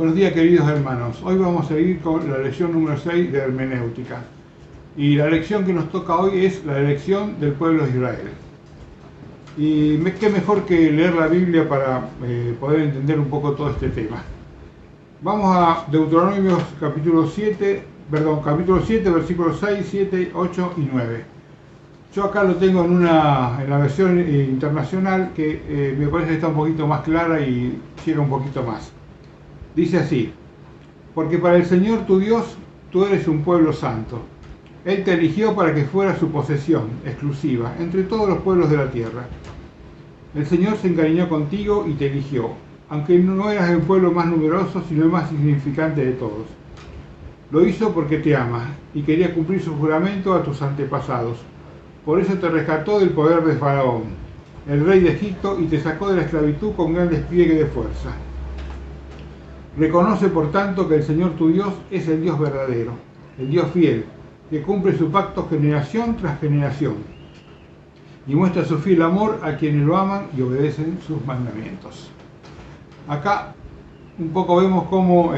Buenos días, queridos hermanos. Hoy vamos a seguir con la lección número 6 de hermenéutica. Y la lección que nos toca hoy es la elección del pueblo de Israel. Y qué mejor que leer la Biblia para poder entender un poco todo este tema. Vamos a Deuteronomio capítulo 7, versículos 6, 7, 8 y 9. Yo acá lo tengo en la versión internacional que me parece que está un poquito más clara y llega un poquito más. Dice así: porque para el Señor tu Dios tú eres un pueblo santo. Él te eligió para que fuera su posesión exclusiva entre todos los pueblos de la tierra. El Señor se encariñó contigo y te eligió, aunque no eras el pueblo más numeroso, sino el más insignificante de todos. Lo hizo porque te ama y quería cumplir su juramento a tus antepasados. Por eso te rescató del poder de Faraón, el rey de Egipto, y te sacó de la esclavitud con gran despliegue de fuerza. Reconoce, por tanto, que el Señor tu Dios es el Dios verdadero, el Dios fiel, que cumple su pacto generación tras generación, y muestra su fiel amor a quienes lo aman y obedecen sus mandamientos. Acá un poco vemos cómo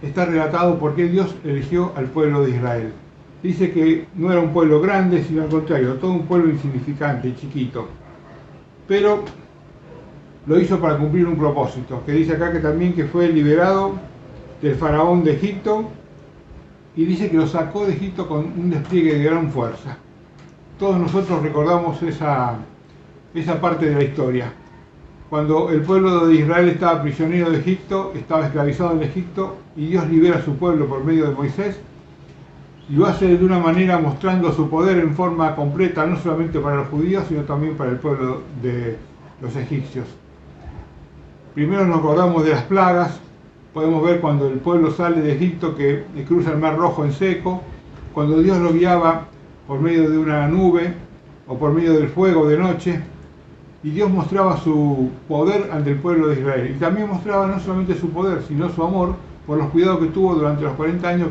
está relatado por qué Dios eligió al pueblo de Israel. Dice que no era un pueblo grande, sino al contrario, todo un pueblo insignificante, chiquito. Pero lo hizo para cumplir un propósito, que dice acá que también que fue liberado del faraón de Egipto, y dice que lo sacó de Egipto con un despliegue de gran fuerza. Todos nosotros recordamos esa parte de la historia. Cuando el pueblo de Israel estaba prisionero de Egipto, estaba esclavizado en Egipto, y Dios libera a su pueblo por medio de Moisés, y lo hace de una manera mostrando su poder en forma completa, no solamente para los judíos, sino también para el pueblo de los egipcios. Primero nos acordamos de las plagas. Podemos ver cuando el pueblo sale de Egipto que cruza el Mar Rojo en seco, cuando Dios lo guiaba por medio de una nube o por medio del fuego de noche, y Dios mostraba su poder ante el pueblo de Israel. Y también mostraba no solamente su poder, sino su amor por los cuidados que tuvo durante los 40 años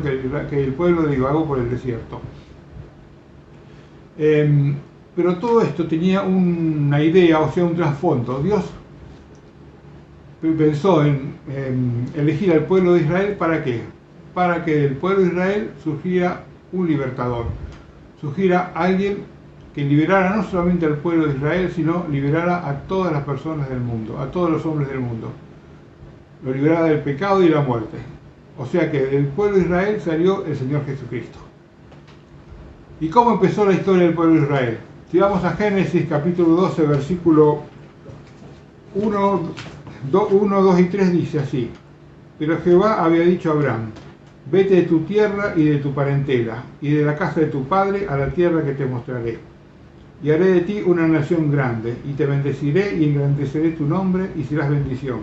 que el pueblo divagó por el desierto. Pero todo esto tenía una idea, o sea, un trasfondo. Dios pensó en elegir al pueblo de Israel. ¿Para qué? Para que del pueblo de Israel surgiera un libertador, surgiera alguien que liberara no solamente al pueblo de Israel, sino liberara a todas las personas del mundo, a todos los hombres del mundo. Lo liberara del pecado y la muerte. O sea que del pueblo de Israel salió el Señor Jesucristo. ¿Y cómo empezó la historia del pueblo de Israel? Si vamos a Génesis capítulo 12, versículo 1, 2 y 3, dice así: pero Jehová había dicho a Abraham: vete de tu tierra y de tu parentela, y de la casa de tu padre a la tierra que te mostraré. Y haré de ti una nación grande, y te bendeciré y engrandeceré tu nombre, y serás bendición.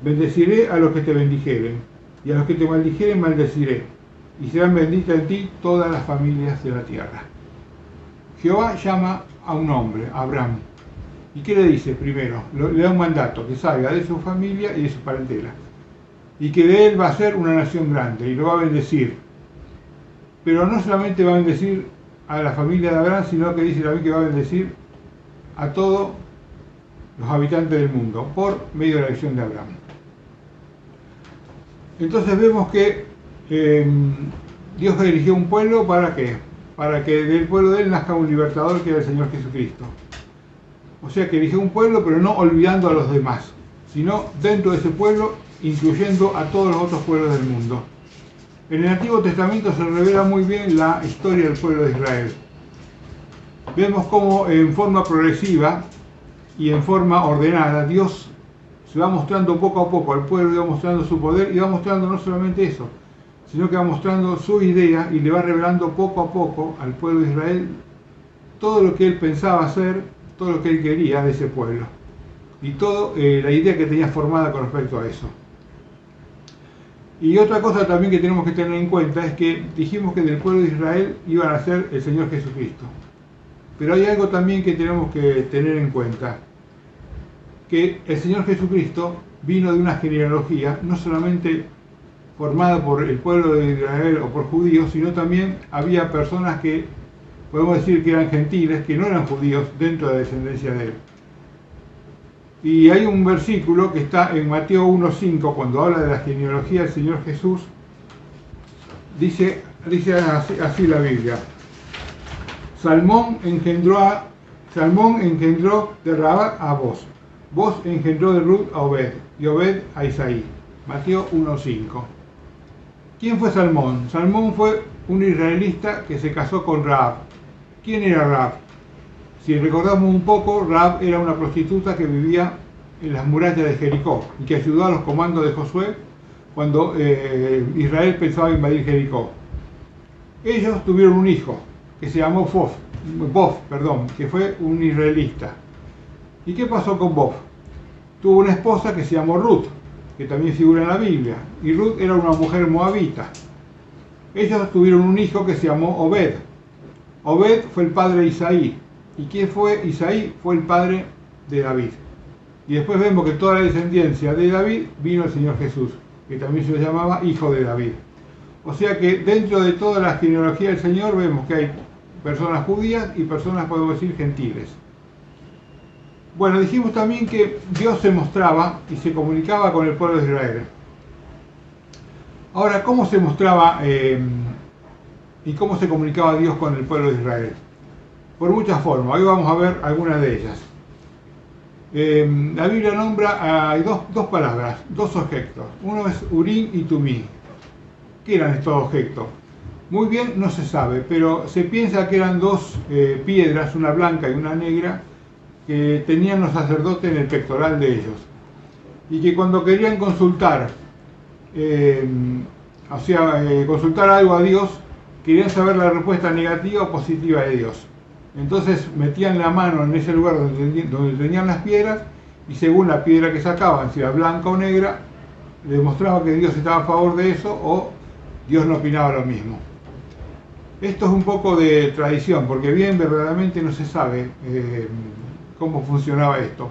Bendeciré a los que te bendijeren, y a los que te maldijeren maldeciré, y serán benditas en ti todas las familias de la tierra. Jehová llama a un hombre, a Abraham. ¿Y qué le dice primero? Le da un mandato, que salga de su familia y de su parentela, y que de él va a ser una nación grande, y lo va a bendecir. Pero no solamente va a bendecir a la familia de Abraham, sino que dice también que va a bendecir a todos los habitantes del mundo, por medio de la elección de Abraham. Entonces vemos que Dios eligió un pueblo. ¿Para qué? Para que del pueblo de él nazca un libertador, que era el Señor Jesucristo. O sea que eligió un pueblo, pero no olvidando a los demás, sino dentro de ese pueblo incluyendo a todos los otros pueblos del mundo. En el Antiguo Testamento se revela muy bien la historia del pueblo de Israel. Vemos cómo en forma progresiva y en forma ordenada Dios se va mostrando poco a poco al pueblo, y va mostrando su poder, y va mostrando no solamente eso, sino que va mostrando su idea, y le va revelando poco a poco al pueblo de Israel todo lo que él pensaba hacer, todo lo que él quería de ese pueblo, y toda la idea que tenía formada con respecto a eso. Y otra cosa también que tenemos que tener en cuenta es que dijimos que del pueblo de Israel iba a nacer el Señor Jesucristo. Pero hay algo también que tenemos que tener en cuenta, que el Señor Jesucristo vino de una genealogía no solamente formada por el pueblo de Israel o por judíos, sino también había personas que podemos decir que eran gentiles, que no eran judíos, dentro de la descendencia de él. Y hay un versículo que está en Mateo 1.5, cuando habla de la genealogía del Señor Jesús, dice así la Biblia. Salmón engendró de Rabat a Boz. Boz engendró de Ruth a Obed, y Obed a Isaí. Mateo 1.5. ¿Quién fue Salmón? Salmón fue un israelita que se casó con Rahab. ¿Quién era Rahab? Si recordamos un poco, Rahab era una prostituta que vivía en las murallas de Jericó y que ayudó a los comandos de Josué cuando Israel pensaba invadir Jericó. Ellos tuvieron un hijo que se llamó Boz, que fue un israelita. ¿Y qué pasó con Boz? Tuvo una esposa que se llamó Ruth, que también figura en la Biblia, y Ruth era una mujer moabita. Ellos tuvieron un hijo que se llamó Obed. Obed fue el padre de Isaí. ¿Y quién fue Isaí? Fue el padre de David. Y después vemos que toda la descendencia de David vino el Señor Jesús, que también se le llamaba hijo de David. O sea que dentro de toda la genealogía del Señor vemos que hay personas judías y personas, podemos decir, gentiles. Bueno, dijimos también que Dios se mostraba y se comunicaba con el pueblo de Israel. Ahora, ¿cómo se mostraba y cómo se comunicaba Dios con el pueblo de Israel? Por muchas formas. Hoy vamos a ver algunas de ellas. La Biblia nombra hay dos palabras, dos objetos. Uno es Urim y Tumim. ¿Qué eran estos objetos? Muy bien, no se sabe, pero se piensa que eran dos piedras, una blanca y una negra, que tenían los sacerdotes en el pectoral de ellos. Y que cuando querían consultar, consultar algo a Dios, querían saber la respuesta negativa o positiva de Dios. Entonces metían la mano en ese lugar donde tenían las piedras y según la piedra que sacaban, si era blanca o negra, demostraba que Dios estaba a favor de eso o Dios no opinaba lo mismo. Esto es un poco de tradición, porque bien verdaderamente no se sabe cómo funcionaba esto.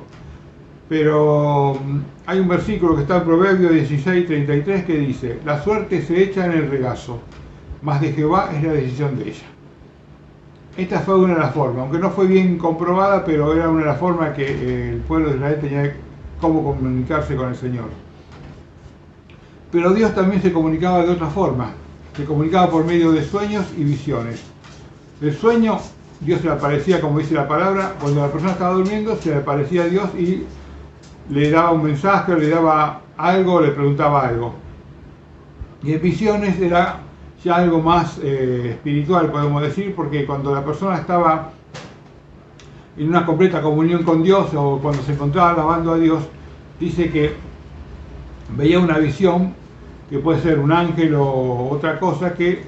Pero hay un versículo que está en Proverbios 16:33 que dice: la suerte se echa en el regazo, mas de Jehová es la decisión de ella. Esta fue una de las formas, aunque no fue bien comprobada, pero era una de las formas que el pueblo de Israel tenía cómo comunicarse con el Señor. Pero Dios también se comunicaba de otra forma, se comunicaba por medio de sueños y visiones. El sueño, Dios se le aparecía, como dice la palabra, cuando la persona estaba durmiendo, se le aparecía a Dios y le daba un mensaje, le daba algo, le preguntaba algo. Y en visiones era ya algo más espiritual, podemos decir, porque cuando la persona estaba en una completa comunión con Dios o cuando se encontraba alabando a Dios, dice que veía una visión, que puede ser un ángel o otra cosa, que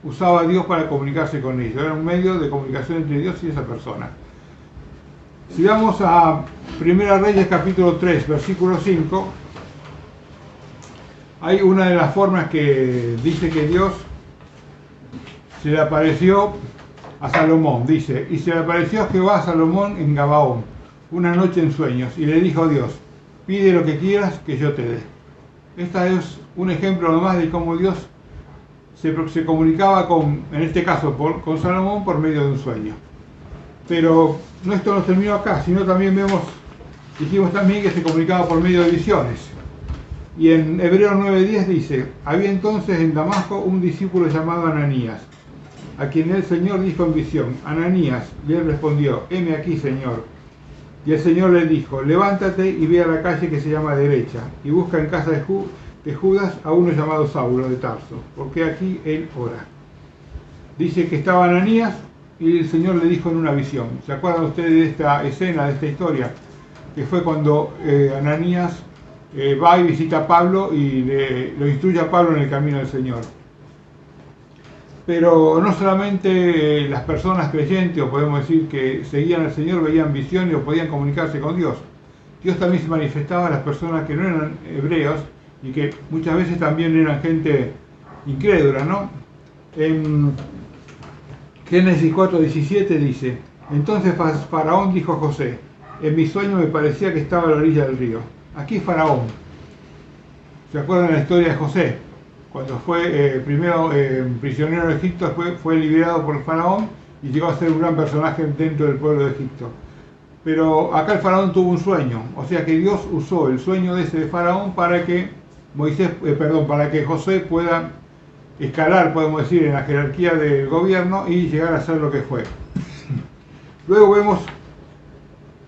usaba a Dios para comunicarse con ellos. Era un medio de comunicación entre Dios y esa persona. Si vamos a 1 Reyes capítulo 3, versículo 5, hay una de las formas que dice que Dios se le apareció a Salomón. Dice: y se le apareció Jehová a Salomón en Gabaón una noche en sueños, y le dijo Dios: pide lo que quieras que yo te dé. Este es un ejemplo nomás de cómo Dios se comunicaba en este caso con Salomón por medio de un sueño. Pero esto no terminó acá, sino también dijimos también que se comunicaba por medio de visiones. Y en Hebreos 9:10 dice: había entonces en Damasco un discípulo llamado Ananías, a quien el Señor dijo en visión: Ananías. Y él respondió: heme aquí, Señor. Y el Señor le dijo: levántate y ve a la calle que se llama Derecha, y busca en casa de Judas a uno llamado Saulo de Tarso, porque aquí él ora. Dice que estaba Ananías y el Señor le dijo en una visión. ¿Se acuerdan ustedes de esta escena, de esta historia? Que fue cuando Ananías va y visita a Pablo y lo instruye a Pablo en el camino del Señor. Pero no solamente las personas creyentes, o podemos decir que seguían al Señor, veían visiones o podían comunicarse con Dios. Dios también se manifestaba a las personas que no eran hebreos y que muchas veces también eran gente incrédula, ¿no? En Génesis 4:17 dice: entonces Faraón dijo a José: en mi sueño me parecía que estaba a la orilla del río. Aquí Faraón. ¿Se acuerdan de la historia de José? Cuando fue primero prisionero de Egipto, después fue liberado por Faraón y llegó a ser un gran personaje dentro del pueblo de Egipto. Pero acá el faraón tuvo un sueño, o sea que Dios usó el sueño de ese de faraón para que para que José pueda escalar, podemos decir, en la jerarquía del gobierno y llegar a ser lo que fue. Luego vemos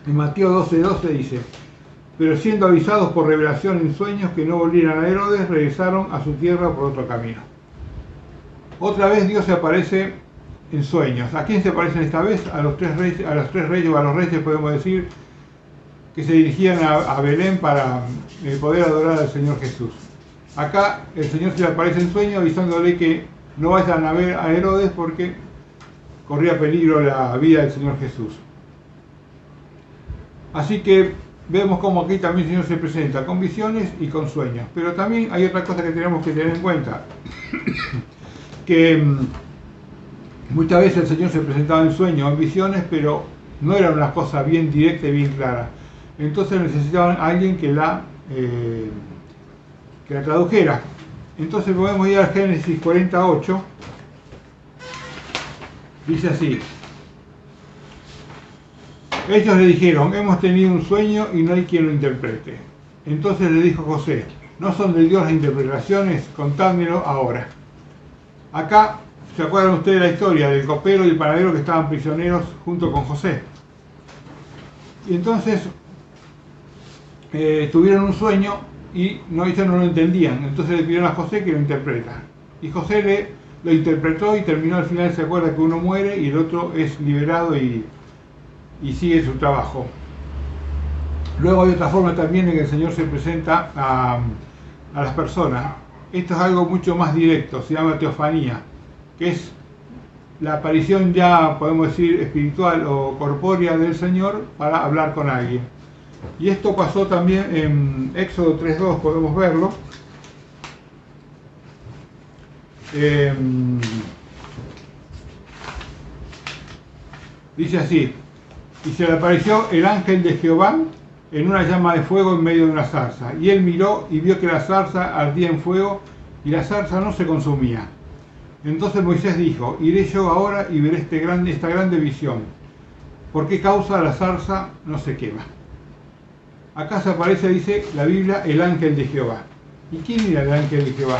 en Mateo 12:12 dice: pero siendo avisados por revelación en sueños que no volvieran a Herodes, regresaron a su tierra por otro camino. Otra vez Dios se aparece en sueños. ¿A quién se aparecen esta vez? A los tres reyes, o a los reyes podemos decir, que se dirigían a Belén para poder adorar al Señor Jesús. Acá el Señor se le aparece en sueños avisándole que no vayan a ver a Herodes porque corría peligro la vida del Señor Jesús. Así que vemos como aquí también el Señor se presenta con visiones y con sueños. Pero también hay otra cosa que tenemos que tener en cuenta, que muchas veces el Señor se presentaba en sueños, en visiones, pero no era una cosa bien directa y bien clara. Entonces necesitaban a alguien que la tradujera. Entonces podemos ir a Génesis 48. Dice así: ellos le dijeron: hemos tenido un sueño y no hay quien lo interprete. Entonces le dijo José: ¿no son de Dios las interpretaciones? Contádmelo ahora. Acá, ¿se acuerdan ustedes de la historia del copero y el panadero que estaban prisioneros junto con José? Y entonces tuvieron un sueño y ellos no lo entendían. Entonces le pidieron a José que lo interpreta. Y José lo interpretó y terminó. Al final se acuerda que uno muere y el otro es liberado y sigue su trabajo. Luego hay otra forma también en que el Señor se presenta a las personas. Esto es algo mucho más directo, se llama teofanía, que es la aparición ya, podemos decir, espiritual o corpórea del Señor para hablar con alguien. Y esto pasó también en Éxodo 3:2, podemos verlo. Dice así: y se le apareció el ángel de Jehová en una llama de fuego en medio de una zarza. Y él miró y vio que la zarza ardía en fuego y la zarza no se consumía. Entonces Moisés dijo: iré yo ahora y veré esta grande visión. ¿Por qué causa la zarza no se quema? Acá se aparece, dice la Biblia, el ángel de Jehová. ¿Y quién era el ángel de Jehová?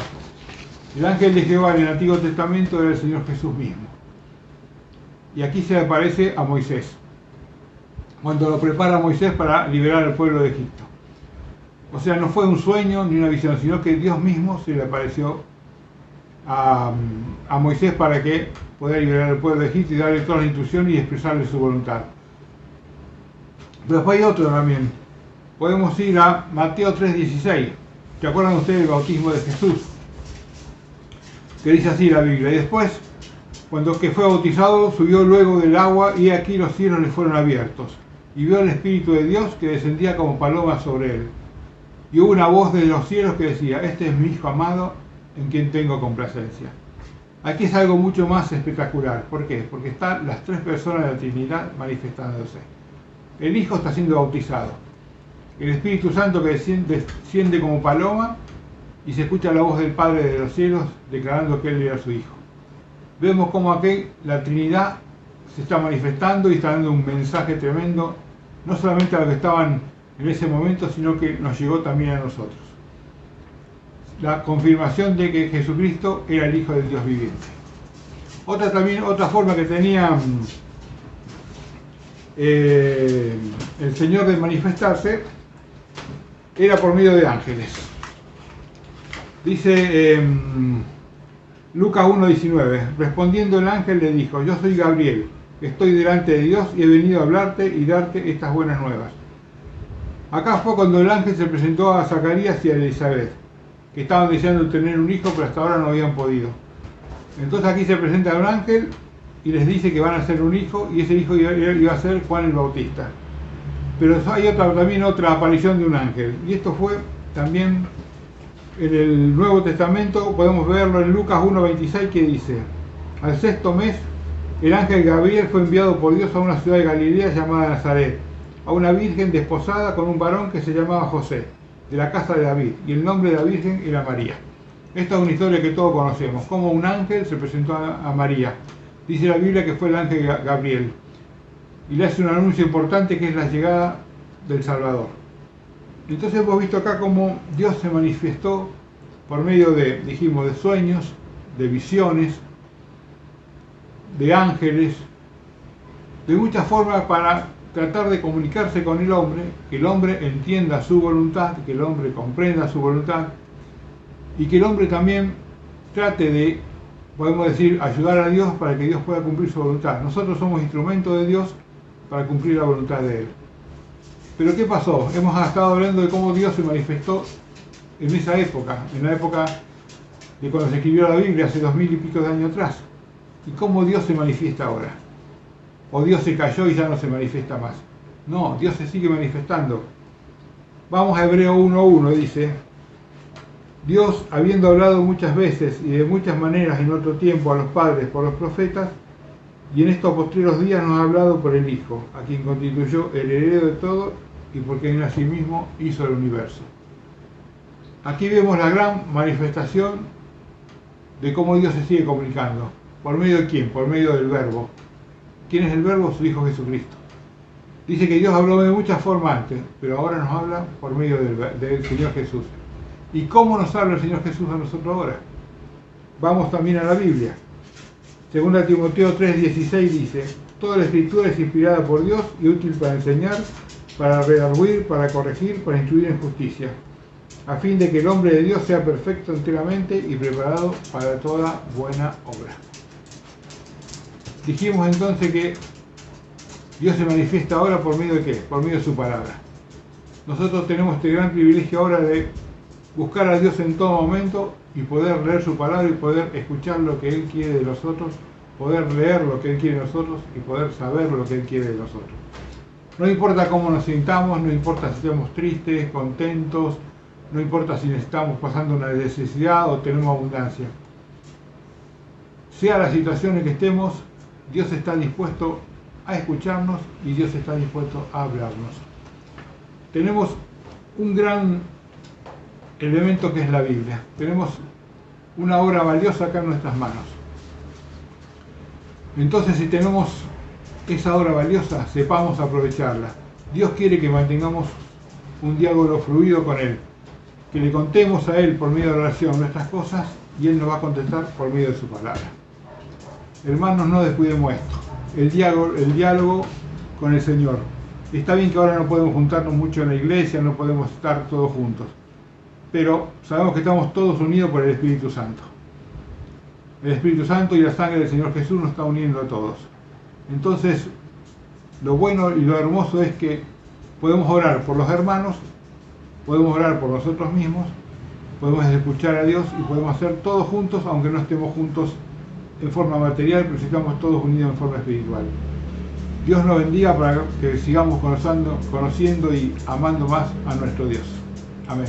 El ángel de Jehová en el Antiguo Testamento era el Señor Jesús mismo. Y aquí se le aparece a Moisés, cuando lo prepara Moisés para liberar al pueblo de Egipto. O sea, no fue un sueño ni una visión, sino que Dios mismo se le apareció a Moisés para que pudiera liberar al pueblo de Egipto y darle todas las instrucciones y expresarle su voluntad. Pero después hay otro también. Podemos ir a Mateo 3:16. ¿Se acuerdan ustedes del bautismo de Jesús? Que dice así la Biblia: y después, cuando que fue bautizado, subió luego del agua, y aquí los cielos le fueron abiertos, y vio el Espíritu de Dios que descendía como paloma sobre él. Y hubo una voz de los cielos que decía: este es mi Hijo amado, en quien tengo complacencia. Aquí es algo mucho más espectacular. ¿Por qué? Porque están las tres personas de la Trinidad manifestándose. El Hijo está siendo bautizado, el Espíritu Santo que desciende como paloma, y se escucha la voz del Padre de los cielos declarando que Él era su Hijo. Vemos como aquí la Trinidad se está manifestando y está dando un mensaje tremendo, no solamente a los que estaban en ese momento, sino que nos llegó también a nosotros. La confirmación de que Jesucristo era el Hijo del Dios viviente. Otra forma que tenía el Señor de manifestarse era por medio de ángeles. Dice Lucas 1:19: respondiendo el ángel le dijo: yo soy Gabriel, estoy delante de Dios y he venido a hablarte y darte estas buenas nuevas. Acá fue cuando el ángel se presentó a Zacarías y a Elizabeth, que estaban deseando tener un hijo, pero hasta ahora no habían podido. Entonces aquí se presenta un ángel y les dice que van a hacer un hijo, y ese hijo iba a ser Juan el Bautista. Pero hay también otra aparición de un ángel, y esto fue también en el Nuevo Testamento. Podemos verlo en Lucas 1:26, que dice: al sexto mes, el ángel Gabriel fue enviado por Dios a una ciudad de Galilea llamada Nazaret, a una virgen desposada con un varón que se llamaba José, de la casa de David, y el nombre de la virgen era María. Esta es una historia que todos conocemos, como un ángel se presentó a María. Dice la Biblia que fue el ángel Gabriel. y le hace un anuncio importante que es la llegada del Salvador. Entonces hemos visto acá cómo Dios se manifestó por medio de, dijimos, de sueños, de visiones, de ángeles, de muchas formas para tratar de comunicarse con el hombre, que el hombre entienda su voluntad, que el hombre comprenda su voluntad y que el hombre también trate de, podemos decir, ayudar a Dios para que Dios pueda cumplir su voluntad. Nosotros somos instrumentos de Dios para cumplir la voluntad de Él. Pero ¿qué pasó? Hemos estado hablando de cómo Dios se manifestó en esa época, en la época de cuando se escribió la Biblia, hace 2000 y pico de años atrás. ¿Y cómo Dios se manifiesta ahora? ¿O Dios se cayó y ya no se manifiesta más? No, Dios se sigue manifestando. Vamos a Hebreo 1:1, dice: Dios, habiendo hablado muchas veces y de muchas maneras en otro tiempo a los padres por los profetas, y en estos postreros días nos ha hablado por el Hijo, a quien constituyó el heredero de todo y por quien asimismo hizo el universo. Aquí vemos la gran manifestación de cómo Dios se sigue comunicando. ¿Por medio de quién? Por medio del Verbo. ¿Quién es el Verbo? Su Hijo Jesucristo. Dice que Dios habló de muchas formas antes, pero ahora nos habla por medio del Señor Jesús. ¿Y cómo nos habla el Señor Jesús a nosotros ahora? Vamos también a la Biblia. 2 Timoteo 3:16 dice: toda la Escritura es inspirada por Dios y útil para enseñar, para redarguir, para corregir, para instruir en justicia, a fin de que el hombre de Dios sea perfecto enteramente y preparado para toda buena obra. Dijimos entonces que Dios se manifiesta ahora por medio de ¿qué? Por medio de su palabra. Nosotros tenemos este gran privilegio ahora de buscar a Dios en todo momento y poder leer su palabra y poder escuchar lo que Él quiere de nosotros, poder leer lo que Él quiere de nosotros y poder saber lo que Él quiere de nosotros. No importa cómo nos sintamos, no importa si estamos tristes, contentos, no importa si estamos pasando una necesidad o tenemos abundancia. Sea la situación en que estemos, Dios está dispuesto a escucharnos y Dios está dispuesto a hablarnos. Tenemos un gran elemento que es la Biblia. Tenemos una obra valiosa acá en nuestras manos. Entonces, si tenemos esa obra valiosa, sepamos aprovecharla. Dios quiere que mantengamos un diálogo fluido con Él, que le contemos a Él por medio de la oración nuestras cosas y Él nos va a contestar por medio de su palabra. Hermanos, no descuidemos esto, el diálogo con el Señor. Está bien que ahora no podemos juntarnos mucho en la iglesia, no podemos estar todos juntos, pero sabemos que estamos todos unidos por el Espíritu Santo. El Espíritu Santo y la sangre del Señor Jesús nos está uniendo a todos. Entonces, lo bueno y lo hermoso es que podemos orar por los hermanos, podemos orar por nosotros mismos, podemos escuchar a Dios y podemos hacer todos juntos, aunque no estemos juntos en forma material, pero si estamos todos unidos en forma espiritual. Dios nos bendiga para que sigamos conociendo y amando más a nuestro Dios. Amén.